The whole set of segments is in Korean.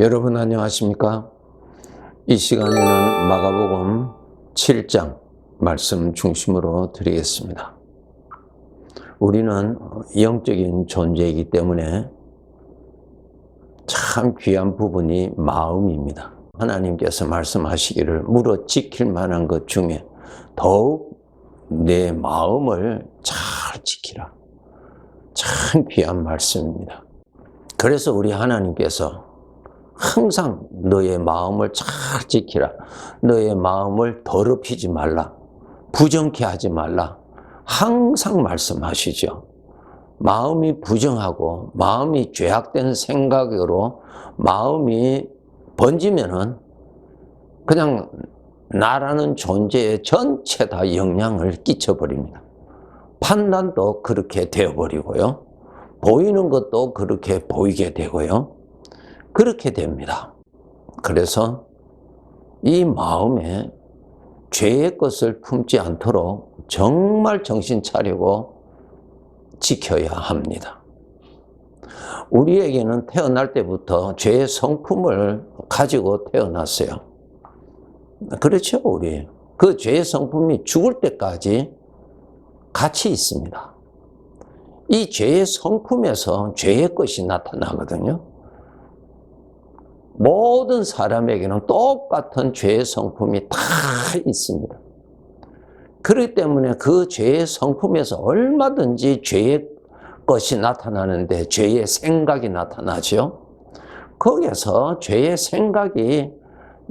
여러분 안녕하십니까? 이 시간에는 마가복음 7장 말씀 중심으로 드리겠습니다. 우리는 영적인 존재이기 때문에 참 귀한 부분이 마음입니다. 하나님께서 말씀하시기를 물어 지킬 만한 것 중에 더욱 내 마음을 잘 지키라. 참 귀한 말씀입니다. 그래서 우리 하나님께서 항상 너의 마음을 잘 지키라. 너의 마음을 더럽히지 말라. 부정케 하지 말라. 항상 말씀하시죠. 마음이 부정하고 마음이 죄악된 생각으로 마음이 번지면은 그냥 나라는 존재에 전체 다 영향을 끼쳐버립니다. 판단도 그렇게 되어버리고요. 보이는 것도 그렇게 보이게 되고요. 그렇게 됩니다. 그래서 이 마음에 죄의 것을 품지 않도록 정말 정신 차리고 지켜야 합니다. 우리에게는 태어날 때부터 죄의 성품을 가지고 태어났어요. 그렇죠, 우리. 그 죄의 성품이 죽을 때까지 같이 있습니다. 이 죄의 성품에서 죄의 것이 나타나거든요. 모든 사람에게는 똑같은 죄의 성품이 다 있습니다. 그렇기 때문에 그 죄의 성품에서 얼마든지 죄의 것이 나타나는데 죄의 생각이 나타나죠. 거기에서 죄의 생각이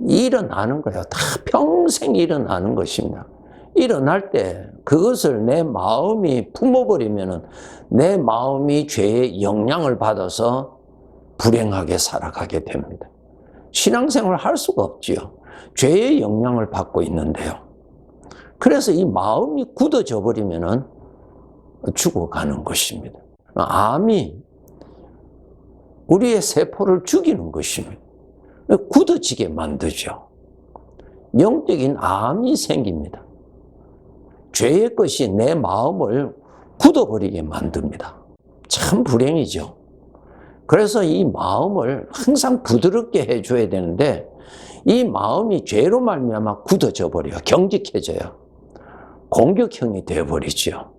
일어나는 거예요. 다 평생 일어나는 것입니다. 일어날 때 그것을 내 마음이 품어버리면 내 마음이 죄의 영향을 받아서 불행하게 살아가게 됩니다. 신앙생활을 할 수가 없지요. 죄의 영향을 받고 있는데요. 그래서 이 마음이 굳어져 버리면 죽어가는 것입니다. 암이 우리의 세포를 죽이는 것입니다. 굳어지게 만들죠. 영적인 암이 생깁니다. 죄의 것이 내 마음을 굳어버리게 만듭니다. 참 불행이죠. 그래서 이 마음을 항상 부드럽게 해줘야 되는데 이 마음이 죄로 말미암아 굳어져 버려요. 경직해져요. 공격형이 되어버리죠.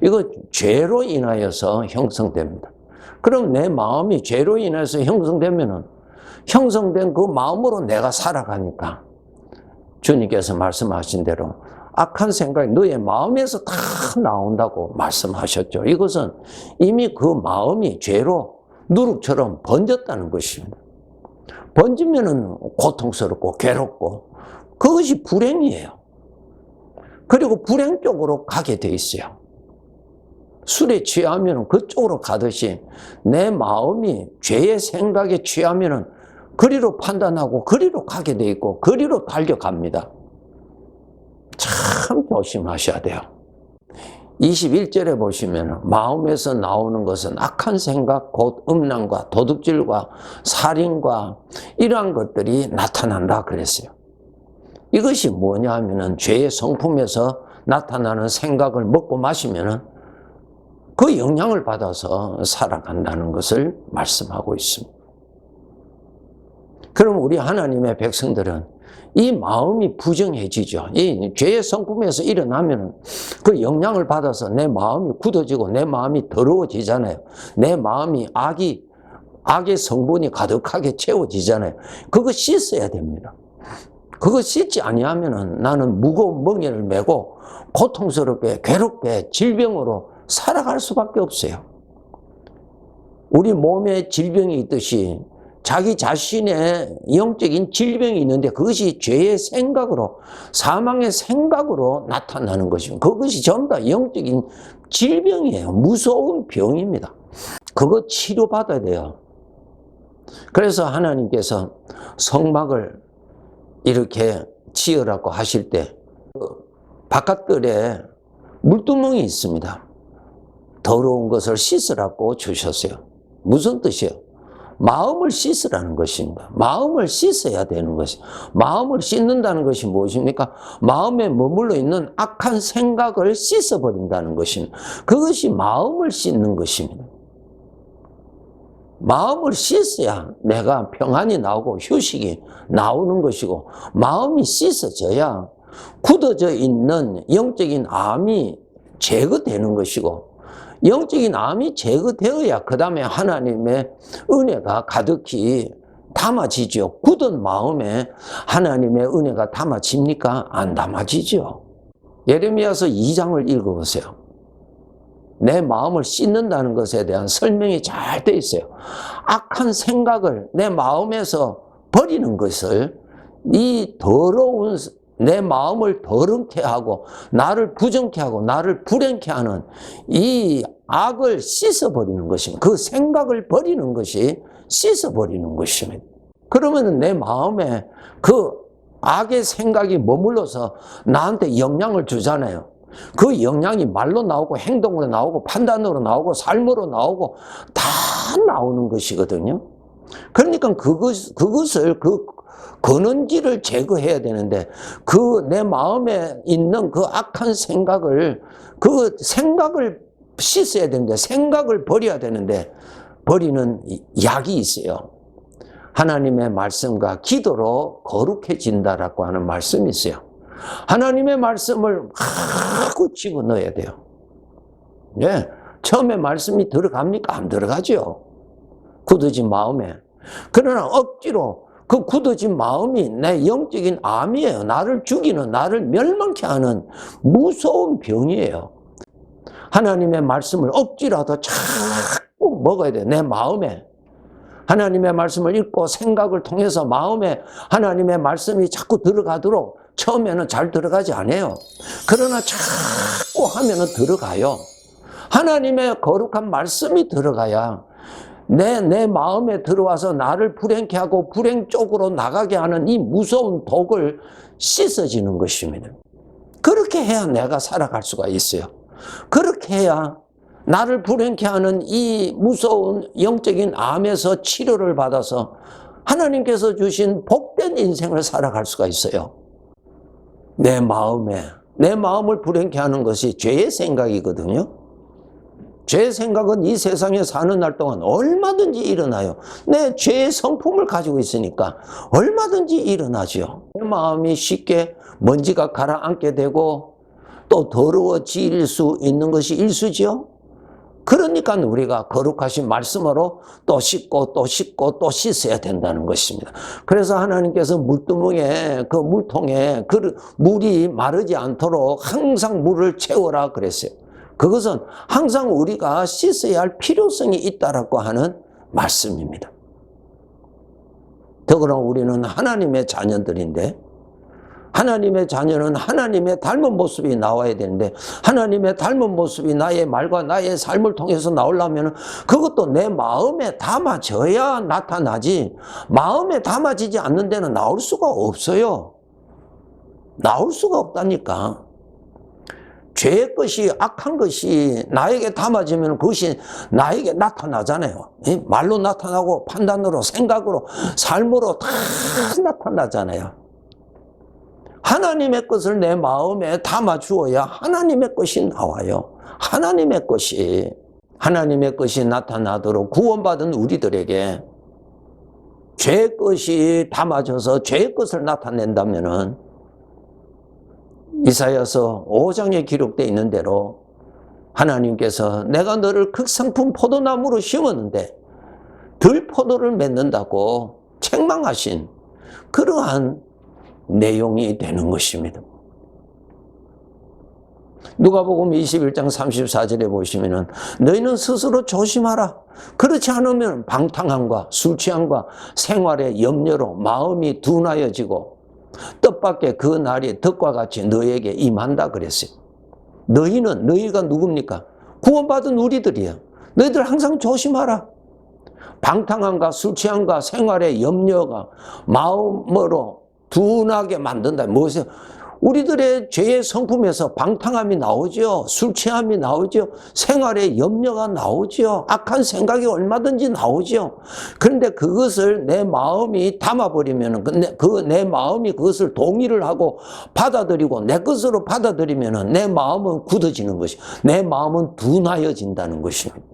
이거 죄로 인하여서 형성됩니다. 그럼 내 마음이 죄로 인해서 형성된 그 마음으로 내가 살아가니까 주님께서 말씀하신 대로 악한 생각이 너의 마음에서 다 나온다고 말씀하셨죠. 이것은 이미 그 마음이 죄로 누룩처럼 번졌다는 것입니다. 번지면은 고통스럽고 괴롭고 그것이 불행이에요. 그리고 불행 쪽으로 가게 돼 있어요. 술에 취하면 그쪽으로 가듯이 내 마음이 죄의 생각에 취하면 그리로 판단하고 그리로 가게 돼 있고 그리로 달려갑니다. 참 조심하셔야 돼요. 21절에 보시면 마음에서 나오는 것은 악한 생각, 곧 음란과 도둑질과 살인과 이러한 것들이 나타난다 그랬어요. 이것이 뭐냐 하면은 죄의 성품에서 나타나는 생각을 먹고 마시면은 그 영향을 받아서 살아간다는 것을 말씀하고 있습니다. 그럼 우리 하나님의 백성들은 이 마음이 부정해지죠. 이 죄의 성품에서 일어나면 그 영향을 받아서 내 마음이 굳어지고 내 마음이 더러워지잖아요. 내 마음이 악의 성분이 가득하게 채워지잖아요. 그거 씻어야 됩니다. 그거 씻지 아니하면 나는 무거운 멍에를 메고 고통스럽게 괴롭게 질병으로 살아갈 수밖에 없어요. 우리 몸에 질병이 있듯이 자기 자신의 영적인 질병이 있는데 그것이 죄의 생각으로 사망의 생각으로 나타나는 것입니다. 그것이 전부 다 영적인 질병이에요. 무서운 병입니다. 그거 치료받아야 돼요. 그래서 하나님께서 성막을 이렇게 지으라고 하실 때 바깥들에 물두멍이 있습니다. 더러운 것을 씻으라고 주셨어요. 무슨 뜻이에요? 마음을 씻으라는 것입니다. 마음을 씻어야 되는 것이. 마음을 씻는다는 것이 무엇입니까? 마음에 머물러 있는 악한 생각을 씻어버린다는 것입니다. 그것이 마음을 씻는 것입니다. 마음을 씻어야 내가 평안이 나오고 휴식이 나오는 것이고, 마음이 씻어져야 굳어져 있는 영적인 암이 제거되는 것이고, 영적인 암이 제거되어야 그 다음에 하나님의 은혜가 가득히 담아지죠. 굳은 마음에 하나님의 은혜가 담아집니까? 안 담아지죠. 예레미야서 2장을 읽어보세요. 내 마음을 씻는다는 것에 대한 설명이 잘 돼 있어요. 악한 생각을 내 마음에서 버리는 것을, 이 더러운 내 마음을 더럽게 하고 나를 부정케 하고 나를 불행케 하는 이 악을 씻어버리는 것입니다. 그 생각을 버리는 것이 씻어버리는 것입니다. 그러면 내 마음에 그 악의 생각이 머물러서 나한테 영향을 주잖아요. 그 영향이 말로 나오고 행동으로 나오고 판단으로 나오고 삶으로 나오고 다 나오는 것이거든요. 그러니까 그것을 그 근원지를 제거해야 되는데, 그 내 마음에 있는 그 악한 생각을, 그 생각을 씻어야 되는데, 생각을 버려야 되는데, 버리는 약이 있어요. 하나님의 말씀과 기도로 거룩해진다라고 하는 말씀이 있어요. 하나님의 말씀을 하고 집어넣어야 돼요. 예. 처음에 말씀이 들어갑니까? 안 들어가죠. 굳어진 마음에. 그러나 억지로 그 굳어진 마음이 내 영적인 암이에요. 나를 죽이는, 나를 멸망케 하는 무서운 병이에요. 하나님의 말씀을 억지라도 자꾸 먹어야 돼요. 내 마음에. 하나님의 말씀을 읽고 생각을 통해서 마음에 하나님의 말씀이 자꾸 들어가도록, 처음에는 잘 들어가지 않아요. 그러나 자꾸 하면은 들어가요. 하나님의 거룩한 말씀이 들어가야 내 마음에 들어와서 나를 불행케 하고 불행 쪽으로 나가게 하는 이 무서운 독을 씻어지는 것입니다. 그렇게 해야 내가 살아갈 수가 있어요. 그렇게 해야 나를 불행케 하는 이 무서운 영적인 암에서 치료를 받아서 하나님께서 주신 복된 인생을 살아갈 수가 있어요. 내 마음을 불행케 하는 것이 죄의 생각이거든요. 죄의 생각은 이 세상에 사는 날 동안 얼마든지 일어나요. 내 죄의 성품을 가지고 있으니까 얼마든지 일어나죠. 내 마음이 쉽게 먼지가 가라앉게 되고 또 더러워질 수 있는 것이 일수죠. 그러니까 우리가 거룩하신 말씀으로 또 씻고 또 씻고 또 씻어야 된다는 것입니다. 그래서 하나님께서 물두멍에, 그 물통에 물이 마르지 않도록 항상 물을 채워라 그랬어요. 그것은 항상 우리가 씻어야 할 필요성이 있다라고 하는 말씀입니다. 더구나 우리는 하나님의 자녀들인데, 하나님의 자녀는 하나님의 닮은 모습이 나와야 되는데, 하나님의 닮은 모습이 나의 말과 나의 삶을 통해서 나오려면 그것도 내 마음에 담아져야 나타나지, 마음에 담아지지 않는 데는 나올 수가 없어요. 나올 수가 없다니까. 죄의 것이, 악한 것이 나에게 담아지면 그것이 나에게 나타나잖아요. 말로 나타나고 판단으로, 생각으로, 삶으로 다 나타나잖아요. 하나님의 것을 내 마음에 담아 주어야 하나님의 것이 나와요. 하나님의 것이 나타나도록 구원받은 우리들에게 죄의 것이 담아져서 죄의 것을 나타낸다면은, 이사야서 5장에 기록되어 있는 대로 하나님께서 내가 너를 극상품 포도나무로 심었는데 들포도를 맺는다고 책망하신 그러한 내용이 되는 것입니다. 누가복음 21장 34절에 보시면은 너희는 스스로 조심하라. 그렇지 않으면 방탕함과 술 취함과 생활의 염려로 마음이 둔하여지고 뜻밖의 그 날이 덕과 같이 너에게 임한다 그랬어요. 너희가 누굽니까? 구원받은 우리들이에요. 너희들 항상 조심하라. 방탕함과 술 취함과 생활의 염려가 마음으로 둔하게 만든다. 무엇이요? 우리들의 죄의 성품에서 방탕함이 나오죠. 술 취함이 나오죠. 생활의 염려가 나오죠. 악한 생각이 얼마든지 나오죠. 그런데 그것을 내 마음이 담아버리면, 내 마음이 그것을 동의를 하고 받아들이고 내 것으로 받아들이면 내 마음은 굳어지는 것이, 내 마음은 둔하여진다는 것입니다.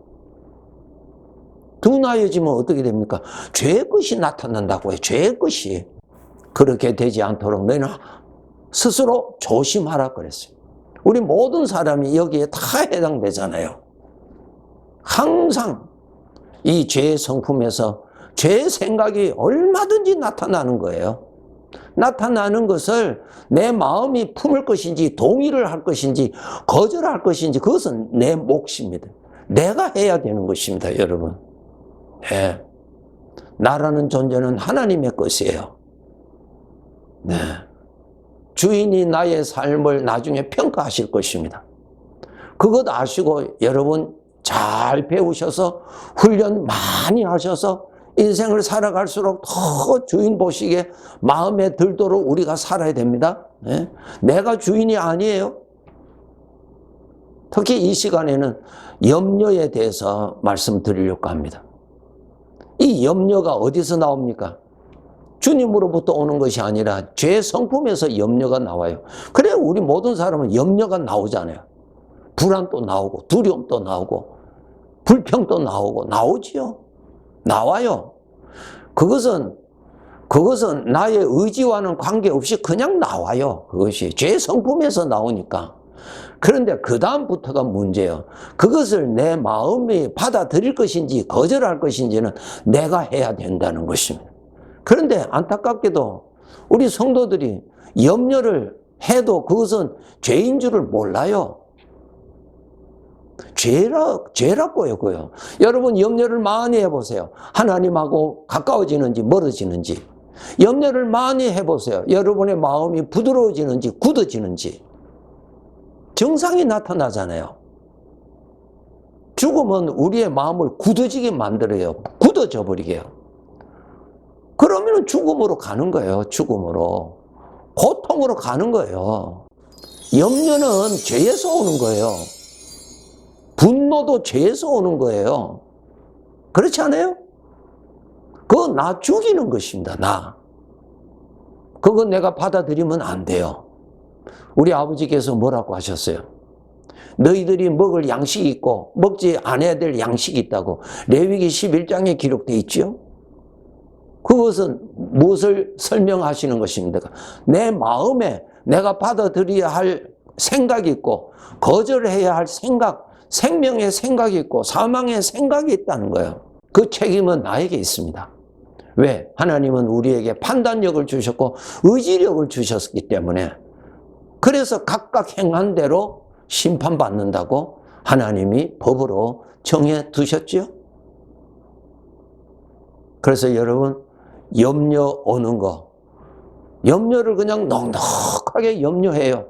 둔하여지면 어떻게 됩니까? 죄의 것이 나타난다고요. 죄의 것이. 그렇게 되지 않도록 너희는 스스로 조심하라 그랬어요. 우리 모든 사람이 여기에 다 해당되잖아요. 항상 이 죄의 성품에서 죄의 생각이 얼마든지 나타나는 거예요. 나타나는 것을 내 마음이 품을 것인지 동의를 할 것인지 거절할 것인지 그것은 내 몫입니다. 내가 해야 되는 것입니다, 여러분. 네. 나라는 존재는 하나님의 것이에요. 네. 주인이 나의 삶을 나중에 평가하실 것입니다. 그것 아시고 여러분 잘 배우셔서 훈련 많이 하셔서 인생을 살아갈수록 더 주인 보시기에 마음에 들도록 우리가 살아야 됩니다. 네? 내가 주인이 아니에요. 특히 이 시간에는 염려에 대해서 말씀드리려고 합니다. 이 염려가 어디서 나옵니까? 주님으로부터 오는 것이 아니라 죄의 성품에서 염려가 나와요. 그래 우리 모든 사람은 염려가 나오잖아요. 불안도 나오고 두려움도 나오고 불평도 나오고 나오지요. 나와요. 그것은 나의 의지와는 관계없이 그냥 나와요. 그것이 죄의 성품에서 나오니까. 그런데 그 다음부터가 문제예요. 그것을 내 마음이 받아들일 것인지 거절할 것인지는 내가 해야 된다는 것입니다. 그런데 안타깝게도 우리 성도들이 염려를 해도 그것은 죄인 줄을 몰라요. 죄라고요, 그요. 여러분 염려를 많이 해보세요. 하나님하고 가까워지는지 멀어지는지. 염려를 많이 해보세요. 여러분의 마음이 부드러워지는지 굳어지는지. 증상이 나타나잖아요. 죽음은 우리의 마음을 굳어지게 만들어요. 굳어져 버리게요. 그러면 죽음으로 가는 거예요. 죽음으로. 고통으로 가는 거예요. 염려는 죄에서 오는 거예요. 분노도 죄에서 오는 거예요. 그렇지 않아요? 그거 나 죽이는 것입니다. 나. 그거 내가 받아들이면 안 돼요. 우리 아버지께서 뭐라고 하셨어요? 너희들이 먹을 양식이 있고 먹지 않아야 될 양식이 있다고 레위기 11장에 기록되어 있죠. 그것은 무엇을 설명하시는 것입니까? 내 마음에 내가 받아들여야 할 생각이 있고 거절해야 할 생각, 생명의 생각이 있고 사망의 생각이 있다는 거예요. 그 책임은 나에게 있습니다. 왜? 하나님은 우리에게 판단력을 주셨고 의지력을 주셨기 때문에. 그래서 각각 행한 대로 심판받는다고 하나님이 법으로 정해 두셨지요. 그래서 여러분 염려 오는 거, 염려를 그냥 넉넉하게 염려해요.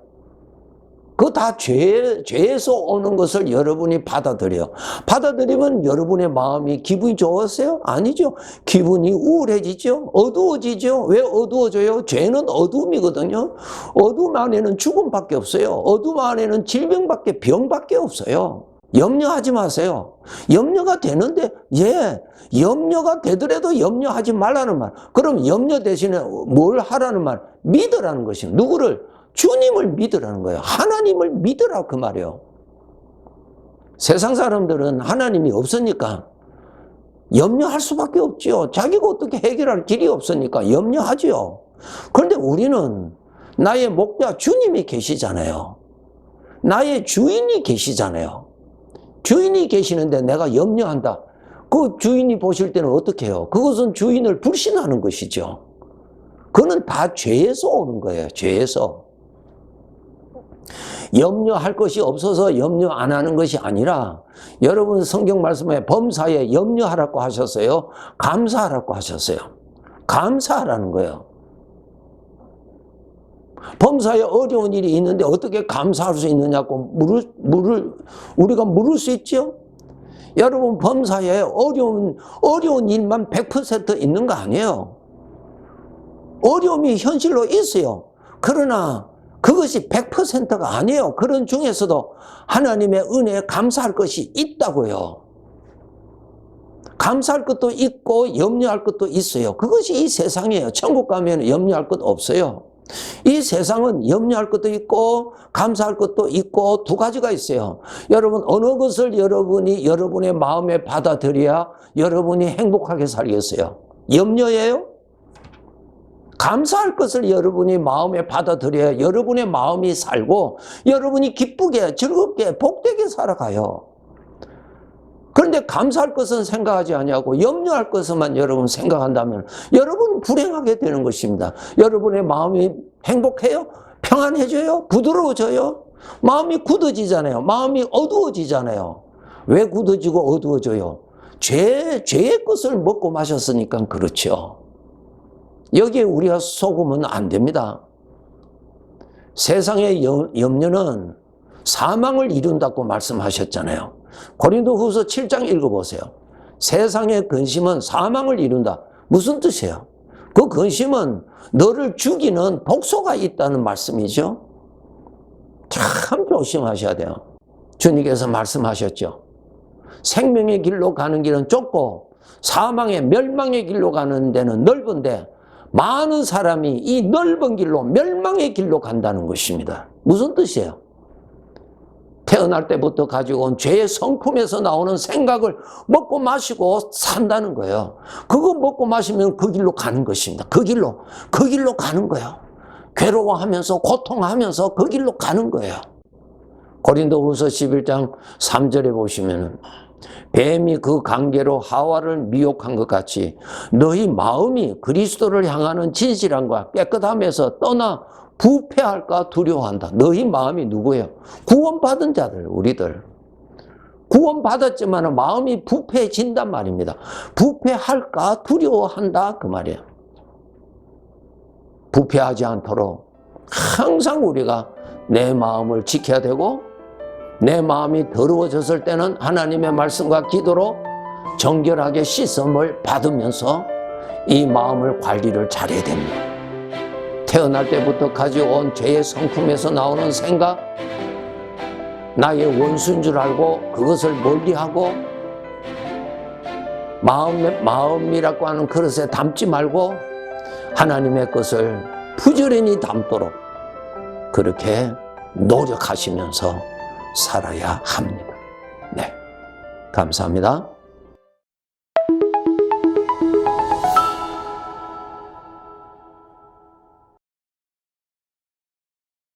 그거 다 죄에서 오는 것을 여러분이 받아들여요. 받아들이면 여러분의 마음이 기분이 좋으세요? 아니죠. 기분이 우울해지죠. 어두워지죠. 왜 어두워져요? 죄는 어두움이거든요. 어두움 안에는 죽음밖에 없어요. 어두움 안에는 질병밖에 병밖에 없어요. 염려하지 마세요. 염려가 되는데 염려가 되더라도 염려하지 말라는 말. 그럼 염려 대신에 뭘 하라는 말? 믿으라는 것이에요. 누구를? 주님을 믿으라는 거예요. 하나님을 믿으라 그 말이에요. 세상 사람들은 하나님이 없으니까 염려할 수밖에 없지요. 자기가 어떻게 해결할 길이 없으니까 염려하지요. 그런데 우리는 나의 목자 주님이 계시잖아요. 나의 주인이 계시잖아요. 주인이 계시는데 내가 염려한다. 그 주인이 보실 때는 어떻게 해요? 그것은 주인을 불신하는 것이죠. 그거는 다 죄에서 오는 거예요. 죄에서. 염려할 것이 없어서 염려 안 하는 것이 아니라 여러분 성경 말씀에 범사에 염려하라고 하셨어요? 감사하라고 하셨어요? 감사하라는 거예요. 범사에 어려운 일이 있는데 어떻게 감사할 수 있느냐고 우리가 물을 수 있죠? 여러분 범사에 어려운 일만 100% 있는 거 아니에요. 어려움이 현실로 있어요. 그러나 그것이 100%가 아니에요. 그런 중에서도 하나님의 은혜에 감사할 것이 있다고요. 감사할 것도 있고 염려할 것도 있어요. 그것이 이 세상이에요. 천국 가면 염려할 것 없어요. 이 세상은 염려할 것도 있고 감사할 것도 있고 두 가지가 있어요. 여러분 어느 것을 여러분이 여러분의 마음에 받아들여야 여러분이 행복하게 살겠어요? 염려예요? 감사할 것을 여러분이 마음에 받아들여야 여러분의 마음이 살고 여러분이 기쁘게 즐겁게 복되게 살아가요. 그런데 감사할 것은 생각하지 아니하고 염려할 것만 여러분 생각한다면 여러분 불행하게 되는 것입니다. 여러분의 마음이 행복해요? 평안해져요? 부드러워져요? 마음이 굳어지잖아요. 마음이 어두워지잖아요. 왜 굳어지고 어두워져요? 죄의 것을 먹고 마셨으니까 그렇죠. 여기에 우리가 속으면 안 됩니다. 세상의 염려는 사망을 이룬다고 말씀하셨잖아요. 고린도후서 7장 읽어보세요. 세상의 근심은 사망을 이룬다. 무슨 뜻이에요? 그 근심은 너를 죽이는 독소가 있다는 말씀이죠. 참 조심하셔야 돼요. 주님께서 말씀하셨죠. 생명의 길로 가는 길은 좁고 사망의 멸망의 길로 가는 데는 넓은데 많은 사람이 이 넓은 길로 멸망의 길로 간다는 것입니다. 무슨 뜻이에요? 태어날 때부터 가지고 온 죄의 성품에서 나오는 생각을 먹고 마시고 산다는 거예요. 그거 먹고 마시면 그 길로 가는 것입니다. 그 길로 가는 거예요. 괴로워하면서 고통하면서 그 길로 가는 거예요. 고린도후서 11장 3절에 보시면은 뱀이 그 관계로 하와를 미혹한 것 같이 너희 마음이 그리스도를 향하는 진실함과 깨끗함에서 떠나 부패할까 두려워한다. 너희 마음이 누구예요? 구원받은 자들, 우리들. 구원받았지만 마음이 부패해진단 말입니다. 부패할까 두려워한다 그 말이에요. 부패하지 않도록 항상 우리가 내 마음을 지켜야 되고 내 마음이 더러워졌을 때는 하나님의 말씀과 기도로 정결하게 씻음을 받으면서 이 마음을 관리를 잘해야 됩니다. 태어날 때부터 가져온 죄의 성품에서 나오는 생각, 나의 원수인 줄 알고 그것을 멀리하고 마음이라고 하는 그릇에 담지 말고 하나님의 것을 부지런히 담도록 그렇게 노력하시면서 살아야 합니다. 네, 감사합니다.